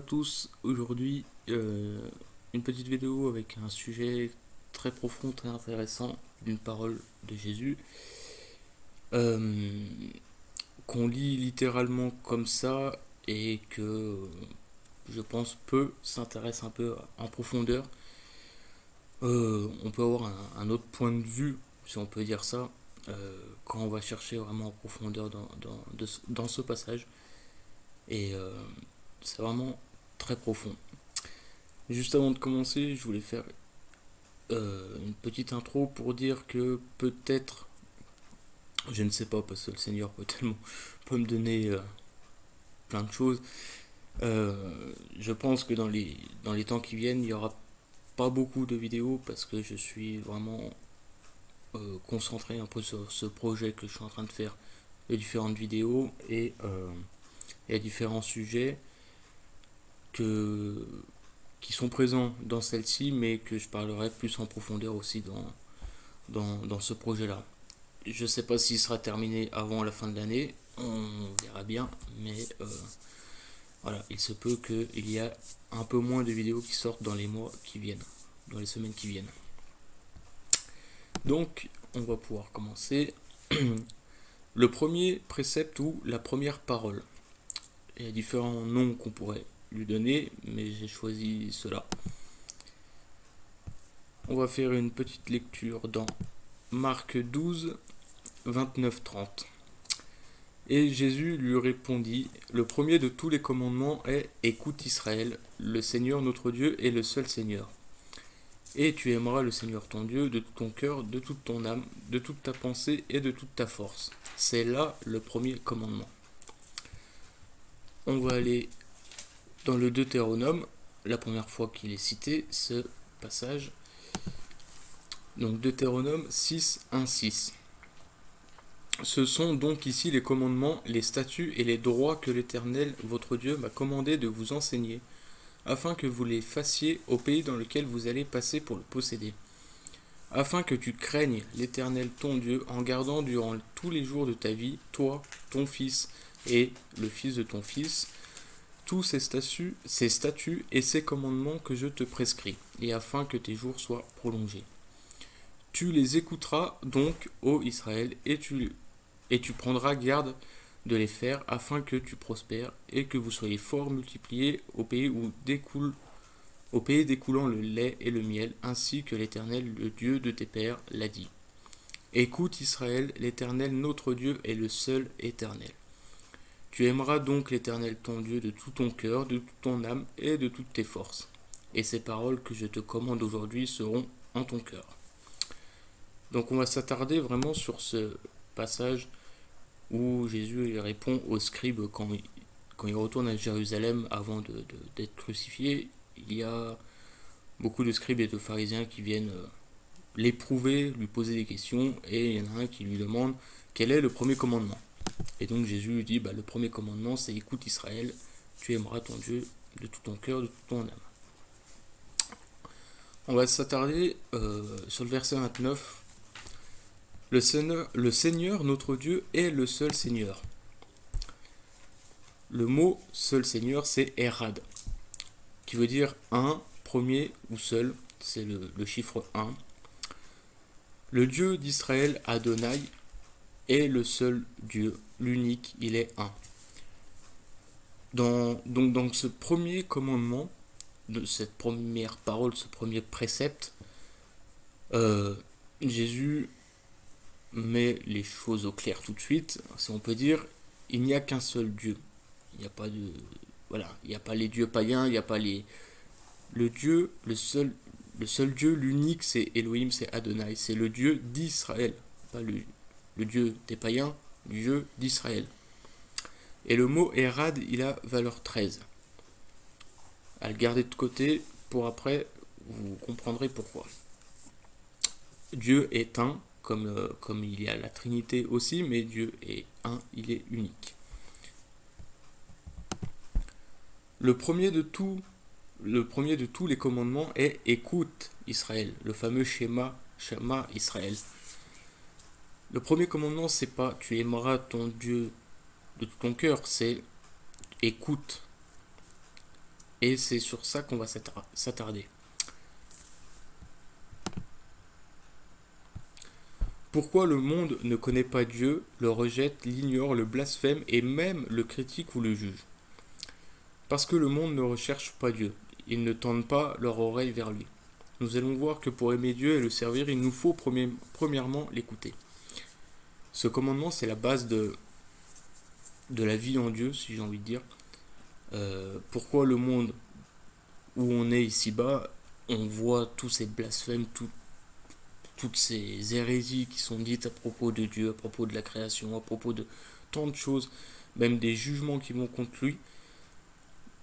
tous, aujourd'hui une petite vidéo avec un sujet très profond, très intéressant, d'une parole de Jésus, euh, qu'on lit littéralement comme ça et que je pense peu s'intéresse un peu en profondeur. On peut avoir un autre point de vue, si on peut dire ça, quand on va chercher vraiment en profondeur dans ce passage. Et c'est vraiment très profond. Juste avant de commencer, je voulais faire une petite intro pour dire que peut-être, je ne sais pas, parce que le Seigneur peut me donner plein de choses. Je pense que dans les temps qui viennent, il n'y aura pas beaucoup de vidéos parce que je suis vraiment concentré un peu sur ce projet que je suis en train de faire, de différentes vidéos et différents sujets que, qui sont présents dans celle-ci, mais que je parlerai plus en profondeur aussi dans ce projet-là. Je ne sais pas s'il sera terminé avant la fin de l'année, on verra bien, mais voilà, il se peut qu'il y a un peu moins de vidéos qui sortent dans les mois qui viennent, dans les semaines qui viennent. Donc, on va pouvoir commencer. Le premier précepte ou la première parole. Il y a différents noms qu'on pourrait lui donner, mais j'ai choisi cela. On va faire une petite lecture dans Marc 12, 29-30. Et Jésus lui répondit, le premier de tous les commandements est, écoute Israël, le Seigneur notre Dieu est le seul Seigneur. Et tu aimeras le Seigneur ton Dieu de tout ton cœur, de toute ton âme, de toute ta pensée et de toute ta force. C'est là le premier commandement. On va aller dans le Deutéronome, la première fois qu'il est cité, ce passage. Donc Deutéronome 6, 1, 6. Ce sont donc ici les commandements, les statuts et les droits que l'Éternel, votre Dieu, m'a commandé de vous enseigner, afin que vous les fassiez au pays dans lequel vous allez passer pour le posséder. Afin que tu craignes l'Éternel ton Dieu en gardant durant tous les jours de ta vie, toi, ton fils et le fils de ton fils, tous ces statuts et ces commandements que je te prescris, et afin que tes jours soient prolongés. Tu les écouteras donc, ô Israël, et tu prendras garde de les faire, afin que tu prospères, et que vous soyez fort multipliés au pays découlant le lait et le miel, ainsi que l'Éternel, le Dieu de tes pères, l'a dit. Écoute Israël, l'Éternel notre Dieu est le seul Éternel. Tu aimeras donc l'Éternel ton Dieu de tout ton cœur, de toute ton âme et de toutes tes forces. Et ces paroles que je te commande aujourd'hui seront en ton cœur. Donc on va s'attarder vraiment sur ce passage où Jésus répond aux scribes quand il retourne à Jérusalem avant d'être crucifié. Il y a beaucoup de scribes et de pharisiens qui viennent l'éprouver, lui poser des questions, et il y en a un qui lui demande quel est le premier commandement. Et donc Jésus lui dit, le premier commandement c'est écoute Israël, tu aimeras ton Dieu de tout ton cœur, de toute ton âme. On va s'attarder sur le verset 29. Le Seigneur, notre Dieu, est le seul Seigneur. Le mot seul Seigneur, c'est Erad, qui veut dire un, premier ou seul, c'est le chiffre 1. Le Dieu d'Israël, Adonai, est le seul Dieu, l'unique, il est un. Donc dans ce premier commandement, de cette première parole, ce premier précepte, Jésus met les choses au clair tout de suite. Si on peut dire, il n'y a qu'un seul Dieu. Il n'y a pas de, voilà, il n'y a pas les dieux païens, il n'y a pas le Dieu, le seul Dieu, l'unique, c'est Elohim, c'est Adonai, c'est le Dieu d'Israël, pas le Dieu des païens, le Dieu d'Israël. Et le mot Erad, il a valeur 13. À le garder de côté pour après, vous comprendrez pourquoi. Dieu est un, comme il y a la Trinité aussi, mais Dieu est un, il est unique. Le premier de tous les commandements est écoute Israël, le fameux Shema Israël. Le premier commandement, c'est pas tu aimeras ton Dieu de tout ton cœur, c'est écoute. Et c'est sur ça qu'on va s'attarder. Pourquoi le monde ne connaît pas Dieu, le rejette, l'ignore, le blasphème et même le critique ou le juge? Parce que le monde ne recherche pas Dieu. Ils ne tendent pas leur oreille vers lui. Nous allons voir que pour aimer Dieu et le servir, il nous faut premièrement l'écouter. Ce commandement, c'est la base de la vie en Dieu, si j'ai envie de dire. Pourquoi le monde où on est ici-bas, on voit tous ces blasphèmes, toutes ces hérésies qui sont dites à propos de Dieu, à propos de la création, à propos de tant de choses, même des jugements qui vont contre lui,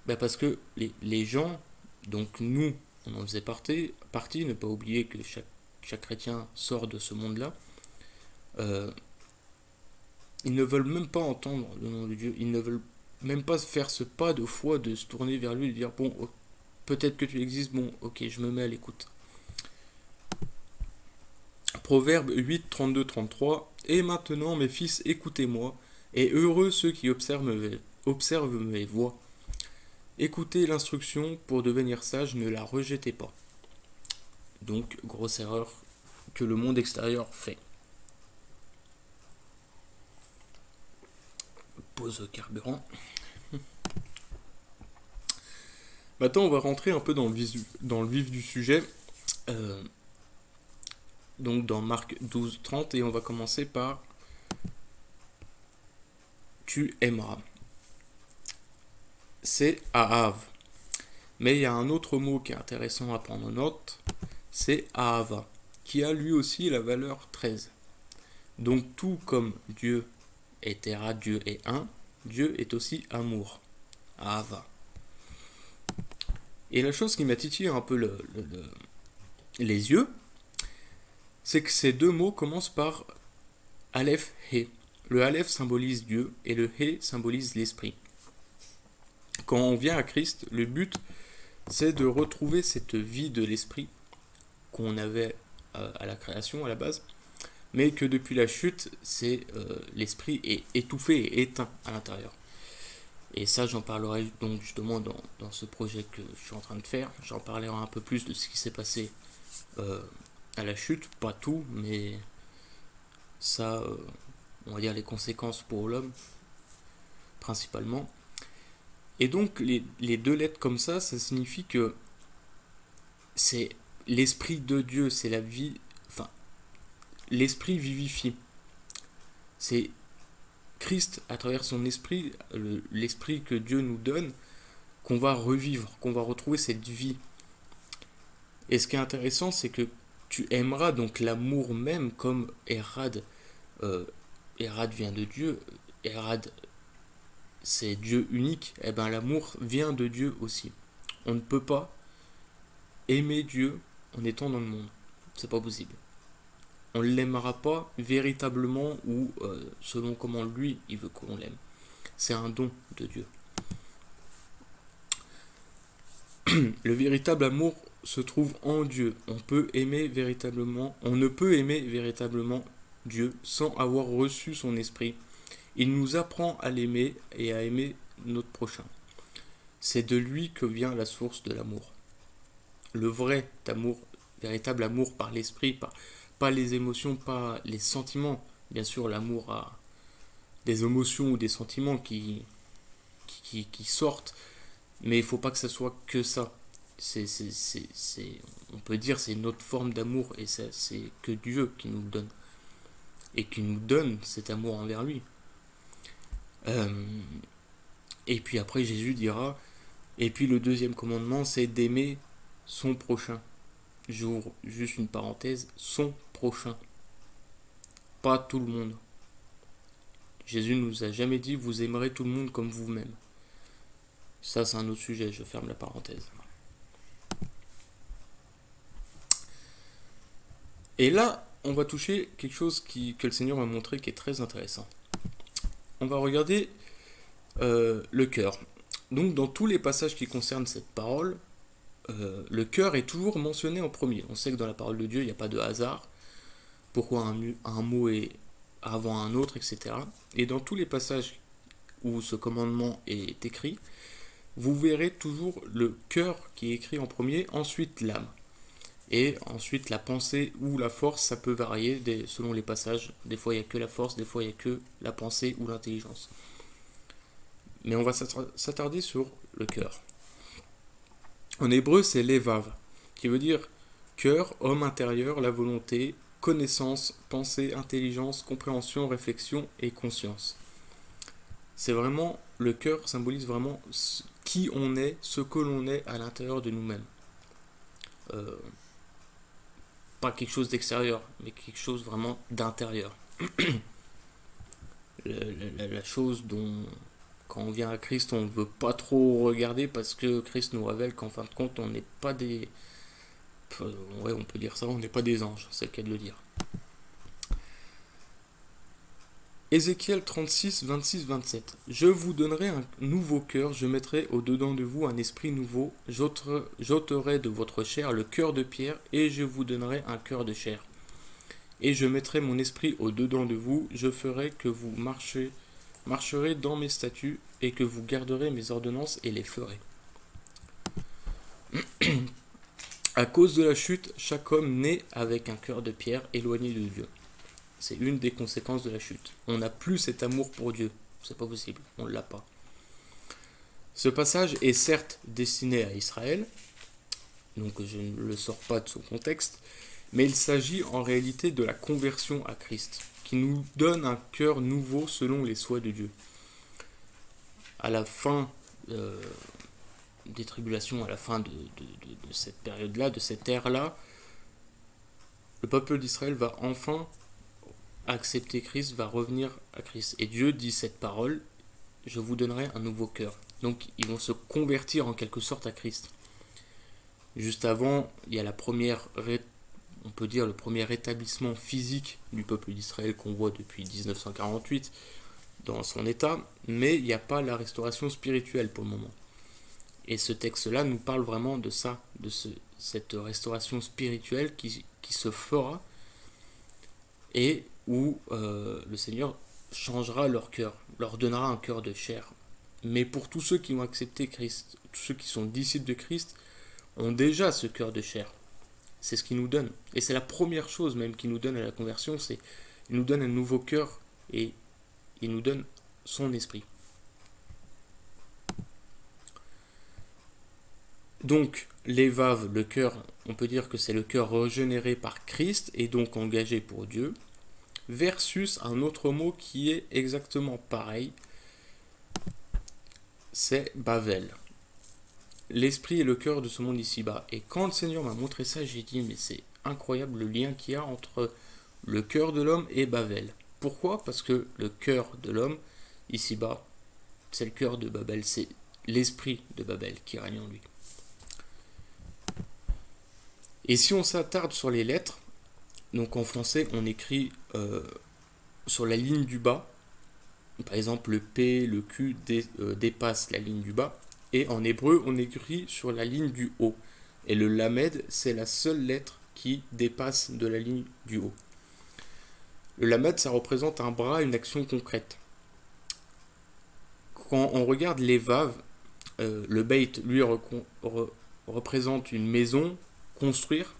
ben parce que les gens, donc nous, on en faisait partie, ne pas oublier que chaque chrétien sort de ce monde-là, ils ne veulent même pas entendre le nom de Dieu, ils ne veulent même pas faire ce pas de foi, de se tourner vers lui et de dire, bon, peut-être que tu existes, bon, ok, je me mets à l'écoute. Proverbe 8, 32, 33. Et maintenant, mes fils, écoutez-moi, et heureux ceux qui observent mes voies. Écoutez l'instruction pour devenir sage, ne la rejetez pas. Donc, grosse erreur que le monde extérieur fait. Pause carburant. Maintenant, on va rentrer un peu dans le vif du sujet. Donc, dans Marc 12, 30, et on va commencer par tu aimeras. C'est Ahav. Mais il y a un autre mot qui est intéressant à prendre en note, c'est Ahava, qui a lui aussi la valeur 13. Donc tout comme Dieu est Terra, Dieu est un, Dieu est aussi amour, Ahava. Et la chose qui m'a titillé un peu les yeux, c'est que ces deux mots commencent par Aleph, He. Le Aleph symbolise Dieu et le He symbolise l'esprit. Quand on vient à Christ, le but, c'est de retrouver cette vie de l'esprit qu'on avait à la création, à la base, mais que depuis la chute, l'esprit est étouffé et éteint à l'intérieur. Et ça, j'en parlerai donc justement dans ce projet que je suis en train de faire. J'en parlerai un peu plus de ce qui s'est passé à la chute, pas tout, mais ça, on va dire les conséquences pour l'homme, principalement. Et donc, les deux lettres comme ça signifie que c'est l'esprit de Dieu, c'est la vie, enfin, l'esprit vivifie. C'est Christ, à travers son esprit, l'esprit que Dieu nous donne, qu'on va revivre, qu'on va retrouver cette vie. Et ce qui est intéressant, c'est que tu aimeras donc l'amour même comme Erad. Erad vient de Dieu, Erad c'est Dieu unique, et bien l'amour vient de Dieu aussi. On ne peut pas aimer Dieu en étant dans le monde. C'est pas possible. On ne l'aimera pas véritablement ou selon comment lui il veut qu'on l'aime. C'est un don de Dieu. Le véritable amour se trouve en Dieu. On ne peut aimer véritablement Dieu sans avoir reçu son esprit. Il nous apprend à l'aimer et à aimer notre prochain. C'est de lui que vient la source de l'amour. Le vrai amour, véritable amour par l'esprit, pas les émotions, pas les sentiments. Bien sûr, l'amour a des émotions ou des sentiments qui sortent, mais il ne faut pas que ça soit que ça. On peut dire c'est une autre forme d'amour et c'est que Dieu qui nous le donne. Et qui nous donne cet amour envers lui. Et puis après Jésus dira, et puis le deuxième commandement c'est d'aimer son prochain. J'ouvre juste une parenthèse, son prochain. Pas tout le monde. Jésus nous a jamais dit vous aimerez tout le monde comme vous-même. Ça c'est un autre sujet, je ferme la parenthèse. Et là, on va toucher quelque chose que le Seigneur m'a montré qui est très intéressant. On va regarder le cœur. Donc dans tous les passages qui concernent cette parole, le cœur est toujours mentionné en premier. On sait que dans la parole de Dieu, il n'y a pas de hasard. Pourquoi un mot est avant un autre, etc. Et dans tous les passages où ce commandement est écrit, vous verrez toujours le cœur qui est écrit en premier, ensuite l'âme. Et ensuite la pensée ou la force, ça peut varier selon les passages. Des fois il n'y a que la force, des fois il n'y a que la pensée ou l'intelligence. Mais on va s'attarder sur le cœur. En hébreu, c'est levav, qui veut dire cœur, homme intérieur, la volonté, connaissance, pensée, intelligence, compréhension, réflexion et conscience. C'est vraiment, le cœur symbolise vraiment qui on est, ce que l'on est à l'intérieur de nous-mêmes. Pas quelque chose d'extérieur, mais quelque chose vraiment d'intérieur. La chose dont, quand on vient à Christ, on ne veut pas trop regarder parce que Christ nous révèle qu'en fin de compte, on n'est pas des... Ouais, on peut dire ça, on n'est pas des anges, c'est le cas de le dire. Ézéchiel 36, 26, 27. Je vous donnerai un nouveau cœur, je mettrai au-dedans de vous un esprit nouveau, j'ôterai de votre chair le cœur de pierre, et je vous donnerai un cœur de chair. Et je mettrai mon esprit au-dedans de vous, je ferai que vous marcherez dans mes statuts, et que vous garderez mes ordonnances et les ferez. À cause de la chute, chaque homme naît avec un cœur de pierre éloigné de Dieu. C'est une des conséquences de la chute. On n'a plus cet amour pour Dieu. C'est pas possible, on ne l'a pas. Ce passage est certes destiné à Israël, donc je ne le sors pas de son contexte, mais il s'agit en réalité de la conversion à Christ, qui nous donne un cœur nouveau selon les souhaits de Dieu. À la fin des tribulations, à la fin de cette période-là, de cette ère-là, le peuple d'Israël va enfin accepter Christ, va revenir à Christ. Et Dieu dit cette parole, je vous donnerai un nouveau cœur. Donc ils vont se convertir en quelque sorte à Christ. Juste avant, il y a on peut dire le premier rétablissement physique du peuple d'Israël qu'on voit depuis 1948 dans son état, mais il n'y a pas la restauration spirituelle pour le moment. Et ce texte-là nous parle vraiment de ça, de cette restauration spirituelle qui se fera et où le Seigneur changera leur cœur, leur donnera un cœur de chair. Mais pour tous ceux qui ont accepté Christ, tous ceux qui sont disciples de Christ, ont déjà ce cœur de chair. C'est ce qu'il nous donne. Et c'est la première chose même qu'il nous donne à la conversion, c'est il nous donne un nouveau cœur et il nous donne son esprit. Donc, l'évave, le cœur, on peut dire que c'est le cœur régénéré par Christ et donc engagé pour Dieu, versus un autre mot qui est exactement pareil, c'est Bavel. L'esprit est le cœur de ce monde ici-bas. Et quand le Seigneur m'a montré ça, j'ai dit, mais c'est incroyable le lien qu'il y a entre le cœur de l'homme et Bavel. Pourquoi ? Parce que le cœur de l'homme, ici-bas, c'est le cœur de Babel, c'est l'esprit de Babel qui règne en lui. Et si on s'attarde sur les lettres, donc en français, on écrit sur la ligne du bas, par exemple le P, le Q dépassent la ligne du bas, et en hébreu, on écrit sur la ligne du haut. Et le lamed, c'est la seule lettre qui dépasse de la ligne du haut. Le lamed, ça représente un bras, une action concrète. Quand on regarde les vaves, le beit, lui, représente une maison, construire.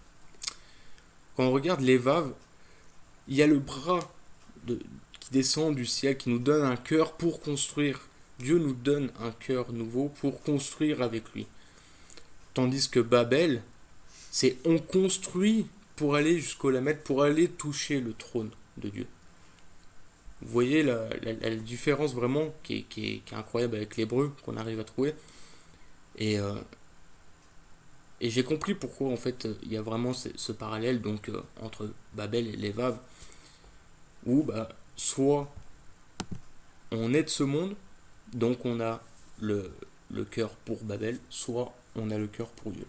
Quand on regarde les vaves, il y a le bras qui descend du ciel, qui nous donne un cœur pour construire. Dieu nous donne un cœur nouveau pour construire avec lui. Tandis que Babel, c'est on construit pour aller jusqu'au Lamed, pour aller toucher le trône de Dieu. Vous voyez la différence vraiment qui est incroyable avec l'hébreu qu'on arrive à trouver. Et j'ai compris pourquoi en fait il y a vraiment ce parallèle donc entre Babel et les Vaves, où soit on est de ce monde, donc on a le cœur pour Babel, soit on a le cœur pour Dieu.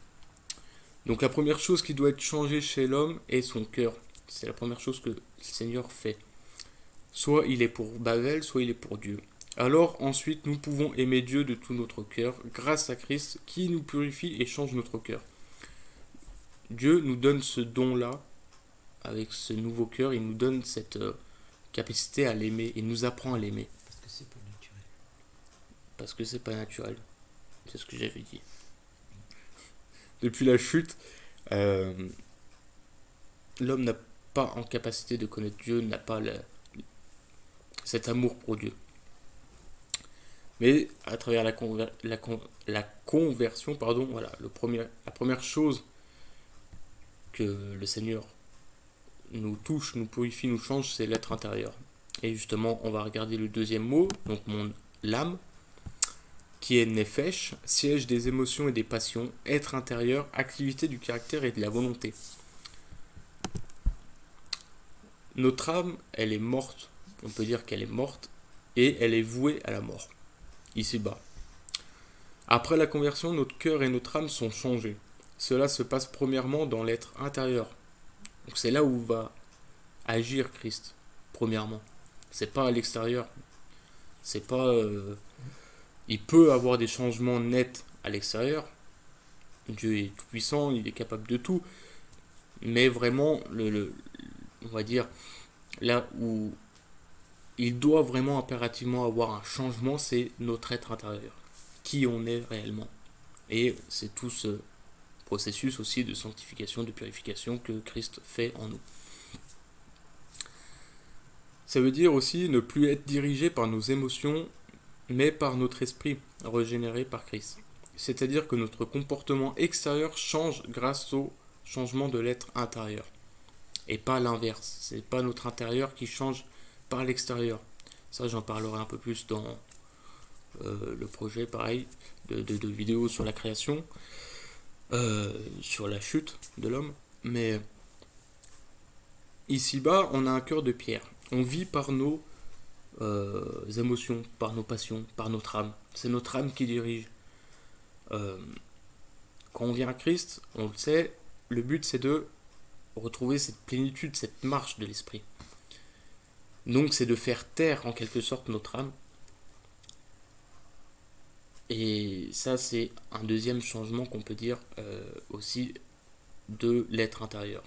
Donc la première chose qui doit être changée chez l'homme est son cœur. C'est la première chose que le Seigneur fait. Soit il est pour Babel, soit il est pour Dieu. Alors ensuite nous pouvons aimer Dieu de tout notre cœur grâce à Christ qui nous purifie et change notre cœur. Dieu nous donne ce don-là, avec ce nouveau cœur, il nous donne cette capacité à l'aimer, il nous apprend à l'aimer. Parce que c'est pas naturel. Parce que c'est pas naturel. c'est ce que j'avais dit. Depuis la chute, euh, L'homme n'a pas en capacité de connaître Dieu, n'a pas cet amour pour Dieu. Mais à travers la conversion, voilà, la première chose que le Seigneur nous touche, nous purifie, nous change, c'est l'être intérieur. Et justement, on va regarder le deuxième mot, donc l'âme, qui est nefesh, siège des émotions et des passions, être intérieur, activité du caractère et de la volonté. Notre âme, elle est morte, on peut dire qu'elle est morte, et elle est vouée à la mort, ici-bas. Après la conversion, notre cœur et notre âme sont changés. Cela se passe premièrement dans l'être intérieur. Donc c'est là où va agir Christ, premièrement. C'est pas à l'extérieur. C'est pas. Il peut avoir des changements nets à l'extérieur. Dieu est tout puissant, il est capable de tout. Mais vraiment, on va dire, là où il doit vraiment impérativement avoir un changement, c'est notre être intérieur. Qui on est réellement. Et c'est tout ce processus aussi de sanctification, de purification que Christ fait en nous. Ça veut dire aussi ne plus être dirigé par nos émotions, mais par notre esprit régénéré par Christ. C'est-à-dire que notre comportement extérieur change grâce au changement de l'être intérieur. Et pas l'inverse. C'est pas notre intérieur qui change par l'extérieur. Ça, j'en parlerai un peu plus dans le projet, pareil, de vidéos sur la création, sur la chute de l'homme. Mais ici-bas, on a un cœur de pierre. On vit par nos émotions, par nos passions, par notre âme. C'est notre âme qui dirige. Quand on vient à Christ, on le sait, le but c'est de retrouver cette plénitude, cette marche de l'esprit. Donc c'est de faire taire en quelque sorte notre âme. Et ça c'est un deuxième changement qu'on peut dire aussi de l'être intérieur.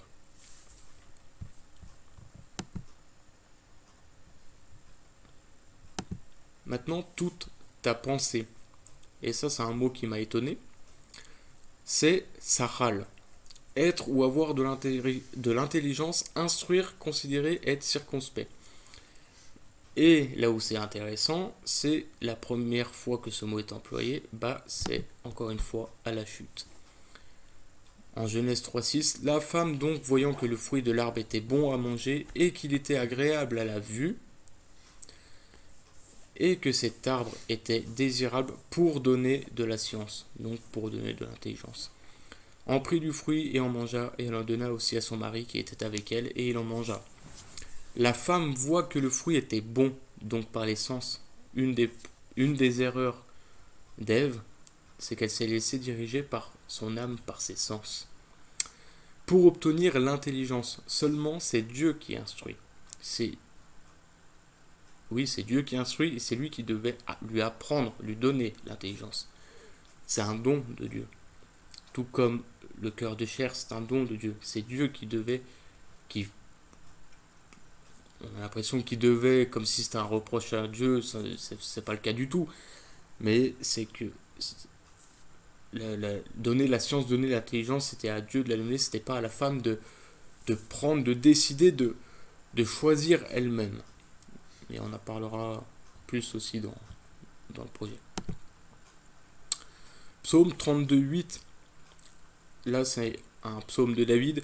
Maintenant, toute ta pensée, et ça c'est un mot qui m'a étonné, c'est sahal. Être ou avoir de l'intelligence, instruire, considérer, être circonspect. Et là où c'est intéressant, c'est la première fois que ce mot est employé, c'est encore une fois à la chute. En Genèse 3.6, la femme donc, voyant que le fruit de l'arbre était bon à manger et qu'il était agréable à la vue, et que cet arbre était désirable pour donner de la science, donc pour donner de l'intelligence, en prit du fruit et en mangea, et elle en donna aussi à son mari qui était avec elle, et il en mangea. La femme voit que le fruit était bon, donc par les sens. Une des erreurs d'Ève, c'est qu'elle s'est laissée diriger par son âme, par ses sens. Pour obtenir l'intelligence, seulement c'est Dieu qui instruit. C'est Dieu qui instruit et c'est lui qui devait lui apprendre, lui donner l'intelligence. C'est un don de Dieu. Tout comme le cœur de chair, c'est un don de Dieu. C'est Dieu on a l'impression qu'il devait, comme si c'était un reproche à Dieu, c'est pas le cas du tout. Mais c'est que donner la science, donner l'intelligence, c'était à Dieu de la donner, c'était pas à la femme de prendre, de décider, de choisir elle-même. Et on en parlera plus aussi dans le projet. Psaume 32,8. Là, c'est un psaume de David.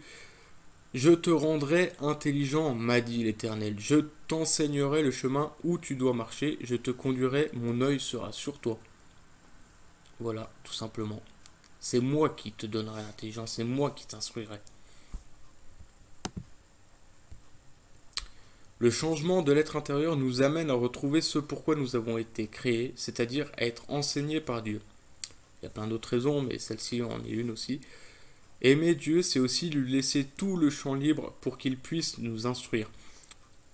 Je te rendrai intelligent, m'a dit l'Éternel. Je t'enseignerai le chemin où tu dois marcher. Je te conduirai, mon œil sera sur toi. Voilà, tout simplement. C'est moi qui te donnerai l'intelligence, c'est moi qui t'instruirai. Le changement de l'être intérieur nous amène à retrouver ce pourquoi nous avons été créés, c'est-à-dire à être enseignés par Dieu. Il y a plein d'autres raisons, mais celle-ci en est une aussi. Aimer Dieu, c'est aussi lui laisser tout le champ libre pour qu'il puisse nous instruire.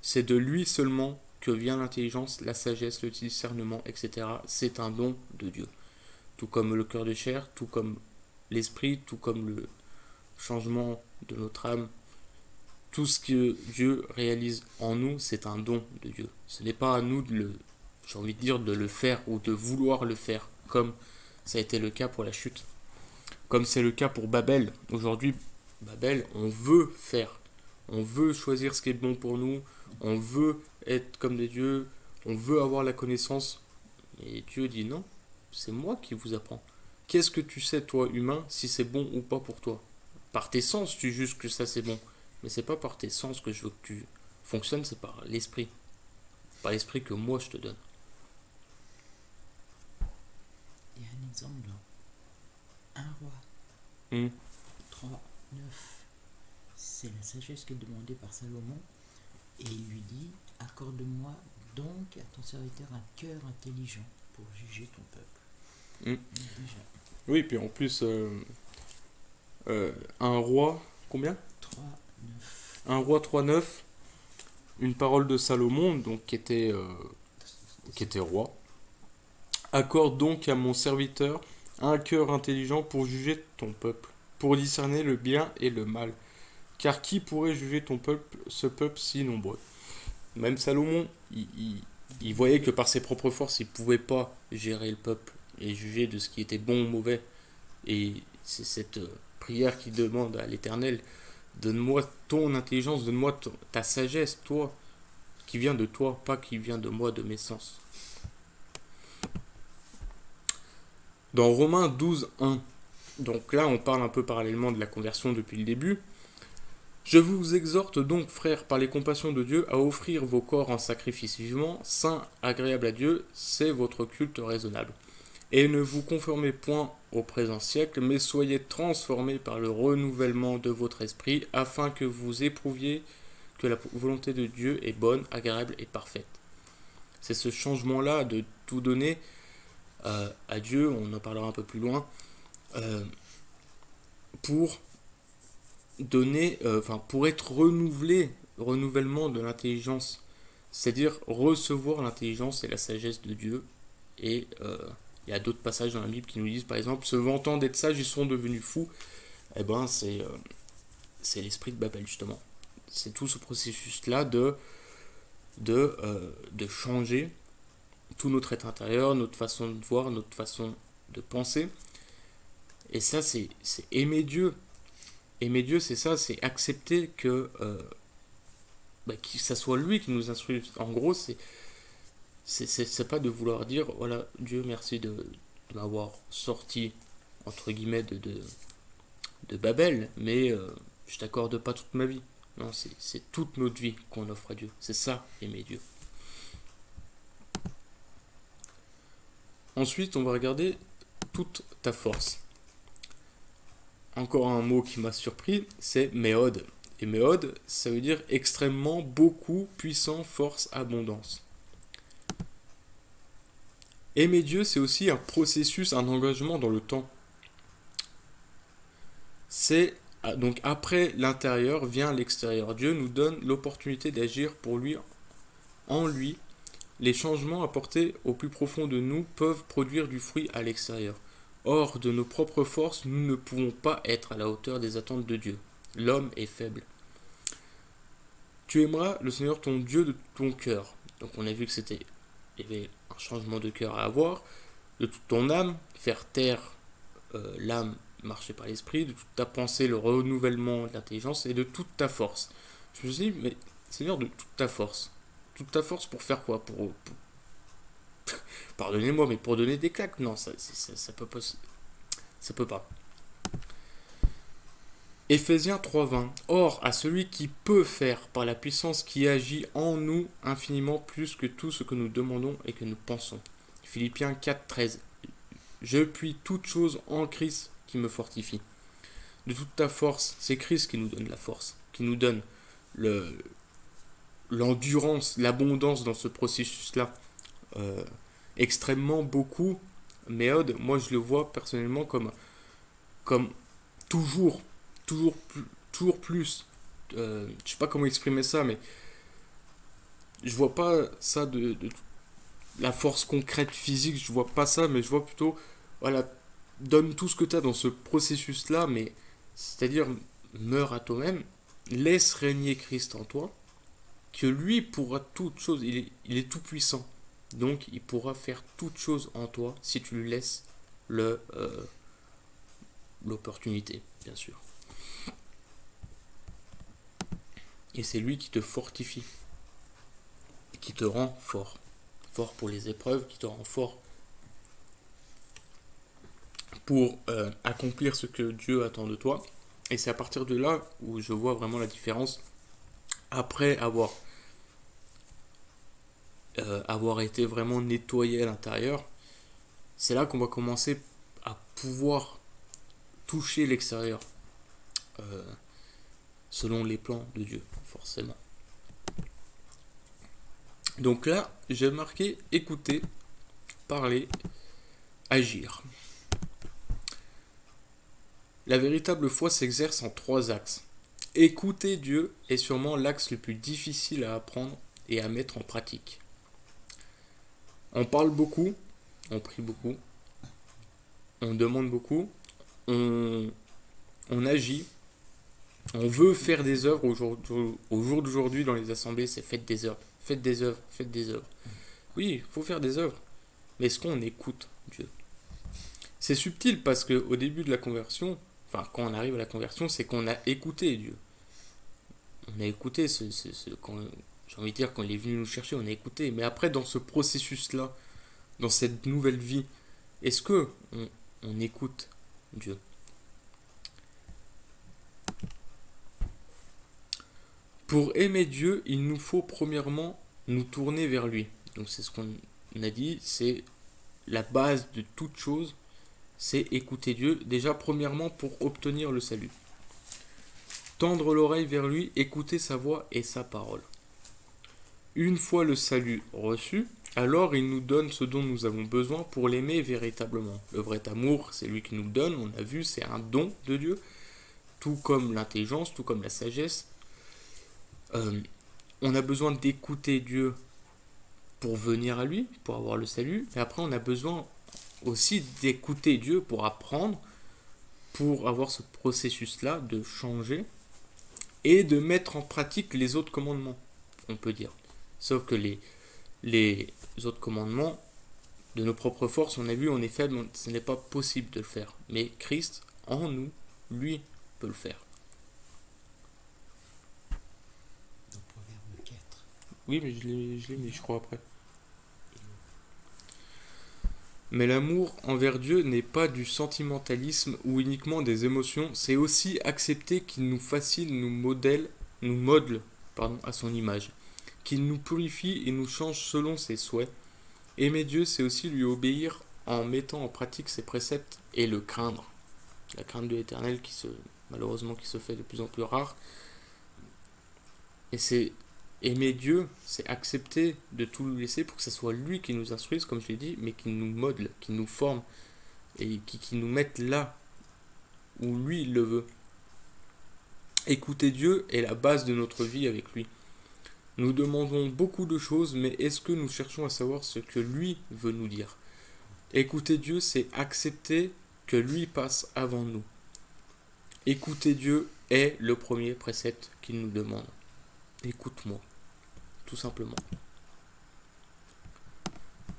C'est de lui seulement que vient l'intelligence, la sagesse, le discernement, etc. C'est un don de Dieu. Tout comme le cœur de chair, tout comme l'esprit, tout comme le changement de notre âme. Tout ce que Dieu réalise en nous, c'est un don de Dieu. Ce n'est pas à nous j'ai envie de dire, de le faire ou de vouloir le faire, comme ça a été le cas pour la chute. Comme c'est le cas pour Babel. Aujourd'hui, Babel, on veut faire. On veut choisir ce qui est bon pour nous. On veut être comme des dieux. On veut avoir la connaissance. Et Dieu dit non, c'est moi qui vous apprends. Qu'est-ce que tu sais, toi, humain, si c'est bon ou pas pour toi? Par tes sens, tu juges que ça c'est bon. Mais c'est pas par tes sens que je veux que tu fonctionnes, c'est par l'esprit. Par l'esprit que moi je te donne. Il y a un exemple dans un roi Hmm. 3, 9. C'est la sagesse qui est demandée par Salomon. Et il lui dit, accorde-moi donc à ton serviteur un cœur intelligent pour juger ton peuple. Hmm. Donc déjà, Oui, puis en plus, un roi, combien? 3, 9. Un roi 3,9, une parole de Salomon, donc qui était roi. Accorde donc à mon serviteur un cœur intelligent pour juger ton peuple, pour discerner le bien et le mal. Car qui pourrait juger ton peuple, ce peuple si nombreux? Même Salomon, il voyait que par ses propres forces, il ne pouvait pas gérer le peuple et juger de ce qui était bon ou mauvais. Et c'est cette prière qu'il demande à l'Éternel. Donne-moi ton intelligence, donne-moi ta sagesse, toi, qui vient de toi, pas qui vient de moi, de mes sens. Dans Romains 12, 1, donc là on parle un peu parallèlement de la conversion depuis le début. Je vous exhorte donc, frères, par les compassions de Dieu, à offrir vos corps en sacrifice vivant, saint, agréable à Dieu, c'est votre culte raisonnable. Et ne vous conformez point au présent siècle, mais soyez transformés par le renouvellement de votre esprit, afin que vous éprouviez que la volonté de Dieu est bonne, agréable et parfaite. C'est ce changement-là de tout donner à Dieu, on en parlera un peu plus loin, pour donner, pour être renouvellement de l'intelligence, c'est-à-dire recevoir l'intelligence et la sagesse de Dieu. Et il y a d'autres passages dans la Bible qui nous disent, par exemple, se vantant d'être sages, ils sont devenus fous. Eh ben, c'est l'esprit de Babel, justement. C'est tout ce processus-là de changer tout notre être intérieur, notre façon de voir, notre façon de penser. Et ça, c'est aimer Dieu. Aimer Dieu, c'est ça, c'est accepter que ça soit lui qui nous instruise. En gros, c'est pas de vouloir dire, voilà, Dieu, merci de m'avoir sorti, entre guillemets, de Babel, mais je t'accorde pas toute ma vie. Non, c'est toute notre vie qu'on offre à Dieu. C'est ça, aimer Dieu. Ensuite, on va regarder toute ta force. Encore un mot qui m'a surpris, c'est méode. Et méode, ça veut dire extrêmement, beaucoup, puissant, force, abondance. Aimer Dieu, c'est aussi un processus, un engagement dans le temps. C'est donc après l'intérieur vient l'extérieur. Dieu nous donne l'opportunité d'agir pour lui, en lui. Les changements apportés au plus profond de nous peuvent produire du fruit à l'extérieur. Hors de nos propres forces, nous ne pouvons pas être à la hauteur des attentes de Dieu. L'homme est faible. Tu aimeras le Seigneur ton Dieu de ton cœur. Donc on a vu que il y avait un changement de cœur à avoir, de toute ton âme, faire taire l'âme, marcher par l'esprit, de toute ta pensée, le renouvellement de l'intelligence et de toute ta force. Je me suis dit, mais Seigneur, de toute ta force. Toute ta force pour faire quoi? Pardonnez-moi, mais pour donner des claques? Non, ça peut pas. Ça peut pas. Éphésiens 3:20. Or, à celui qui peut faire par la puissance qui agit en nous infiniment plus que tout ce que nous demandons et que nous pensons. Philippiens 4:13. Je puis toute chose en Christ qui me fortifie. De toute ta force, c'est Christ qui nous donne la force, qui nous donne l'endurance, l'abondance dans ce processus-là. Extrêmement beaucoup. Méode, moi je le vois personnellement comme toujours plus. Je sais pas comment exprimer ça, mais je vois pas ça de la force concrète physique, je vois pas ça, mais je vois plutôt, voilà, donne tout ce que tu as dans ce processus-là, mais c'est-à-dire meurs à toi-même, laisse régner Christ en toi, que lui pourra toute chose, il est tout puissant. Donc il pourra faire toute chose en toi si tu lui laisses l'opportunité, bien sûr. Et c'est lui qui te fortifie, qui te rend fort. Fort pour les épreuves, qui te rend fort pour accomplir ce que Dieu attend de toi. Et c'est à partir de là où je vois vraiment la différence. Après avoir été vraiment nettoyé à l'intérieur, c'est là qu'on va commencer à pouvoir toucher l'extérieur, selon les plans de Dieu, forcément. Donc là, j'ai marqué écouter, parler, agir. La véritable foi s'exerce en 3 axes. Écouter Dieu est sûrement l'axe le plus difficile à apprendre et à mettre en pratique. On parle beaucoup, on prie beaucoup, on demande beaucoup, on agit, on veut faire des œuvres. Au jour d'aujourd'hui dans les assemblées, c'est faites des œuvres, faites des œuvres, faites des œuvres. Oui, il faut faire des œuvres, mais est-ce qu'on écoute Dieu? C'est subtil parce qu'au début de la conversion, enfin quand on arrive à la conversion, c'est qu'on a écouté Dieu. On a écouté quand, j'ai envie de dire, quand il est venu nous chercher, on a écouté. Mais après, dans ce processus-là, dans cette nouvelle vie, est-ce que on écoute Dieu? Pour aimer Dieu, il nous faut premièrement nous tourner vers lui. Donc c'est ce qu'on a dit, c'est la base de toute chose, c'est écouter Dieu. Déjà, premièrement, pour obtenir le salut. Tendre l'oreille vers lui, écouter sa voix et sa parole. Une fois le salut reçu, alors il nous donne ce dont nous avons besoin pour l'aimer véritablement. Le vrai amour, c'est lui qui nous le donne, on a vu, c'est un don de Dieu, tout comme l'intelligence, tout comme la sagesse. On a besoin d'écouter Dieu pour venir à lui, pour avoir le salut, et après on a besoin aussi d'écouter Dieu pour apprendre, pour avoir ce processus-là de changer et de mettre en pratique les autres commandements, on peut dire. Sauf que les autres commandements, de nos propres forces, on a vu, on est faible, ce n'est pas possible de le faire. Mais Christ, en nous, lui, peut le faire. Dans Proverbe 4. Oui, mais je l'ai mis, je crois, après. Mais l'amour envers Dieu n'est pas du sentimentalisme ou uniquement des émotions, c'est aussi accepter qu'il nous fascine, nous modèle à son image, qu'il nous purifie et nous change selon ses souhaits. Aimer Dieu, c'est aussi lui obéir en mettant en pratique ses préceptes et le craindre. La crainte de l'Éternel malheureusement qui se fait de plus en plus rare. Et c'est aimer Dieu, c'est accepter de tout lui laisser pour que ce soit lui qui nous instruise, comme je l'ai dit, mais qui nous modèle, qui nous forme et qui nous mette là où lui il le veut. Écouter Dieu est la base de notre vie avec lui. Nous demandons beaucoup de choses, mais est-ce que nous cherchons à savoir ce que lui veut nous dire? Écouter Dieu, c'est accepter que lui passe avant nous. Écouter Dieu est le premier précepte qu'il nous demande. Écoute-moi, tout simplement.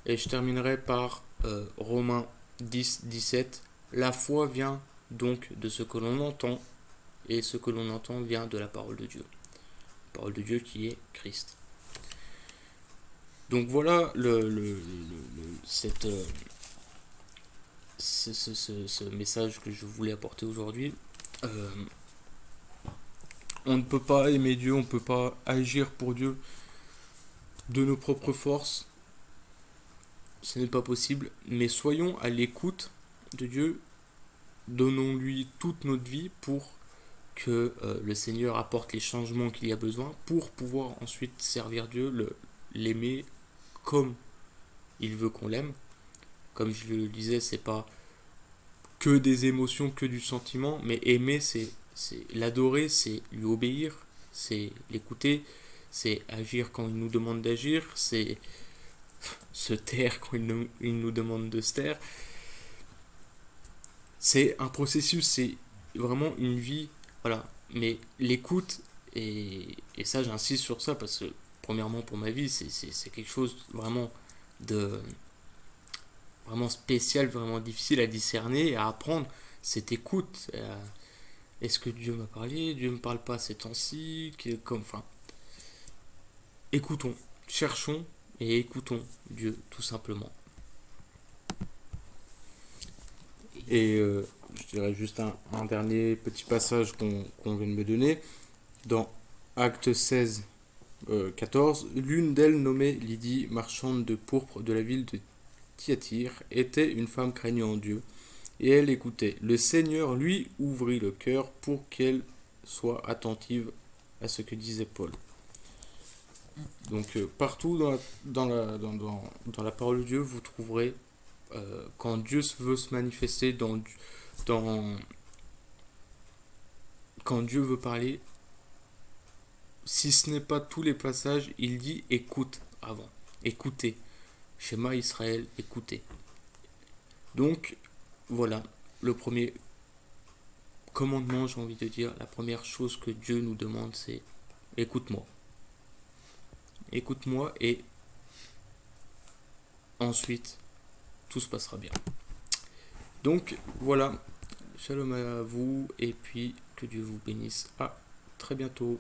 Et je terminerai par Romains 10, 17. La foi vient donc de ce que l'on entend, et ce que l'on entend vient de la parole de Dieu. La parole de Dieu qui est Christ. Donc voilà ce message que je voulais apporter aujourd'hui. On ne peut pas aimer Dieu, on ne peut pas agir pour Dieu de nos propres forces. Ce n'est pas possible, mais soyons à l'écoute de Dieu, donnons-lui toute notre vie pour que le Seigneur apporte les changements qu'il y a besoin pour pouvoir ensuite servir Dieu, l'aimer comme il veut qu'on l'aime. Comme je le disais, c'est pas que des émotions, que du sentiment, mais aimer, c'est l'adorer, c'est lui obéir, c'est l'écouter, c'est agir quand il nous demande d'agir, c'est se taire quand il nous demande de se taire. C'est un processus, c'est vraiment une vie, voilà. Mais l'écoute, et ça j'insiste sur ça parce que premièrement pour ma vie, c'est quelque chose vraiment vraiment spécial, vraiment difficile à discerner et à apprendre, c'est écoute. Est-ce que Dieu m'a parlé? Dieu ne me parle pas ces temps-ci? Enfin, écoutons, cherchons et écoutons Dieu, tout simplement. Et je dirais juste un dernier petit passage qu'on vient de me donner. Dans Acte 16, 14, l'une d'elles, nommée Lydie, marchande de pourpre de la ville de Thyatire, était une femme craignant Dieu, et elle écoutait. Le Seigneur lui ouvrit le cœur pour qu'elle soit attentive à ce que disait Paul. Donc partout dans la parole de Dieu, vous trouverez quand Dieu veut se manifester, quand Dieu veut parler, si ce n'est pas tous les passages, il dit écoute avant. Écoutez. Schéma Israël, écoutez. Donc, voilà, le premier commandement, j'ai envie de dire, la première chose que Dieu nous demande, c'est écoute-moi. Écoute-moi et ensuite, tout se passera bien. Donc, voilà, shalom à vous et puis que Dieu vous bénisse. À très bientôt.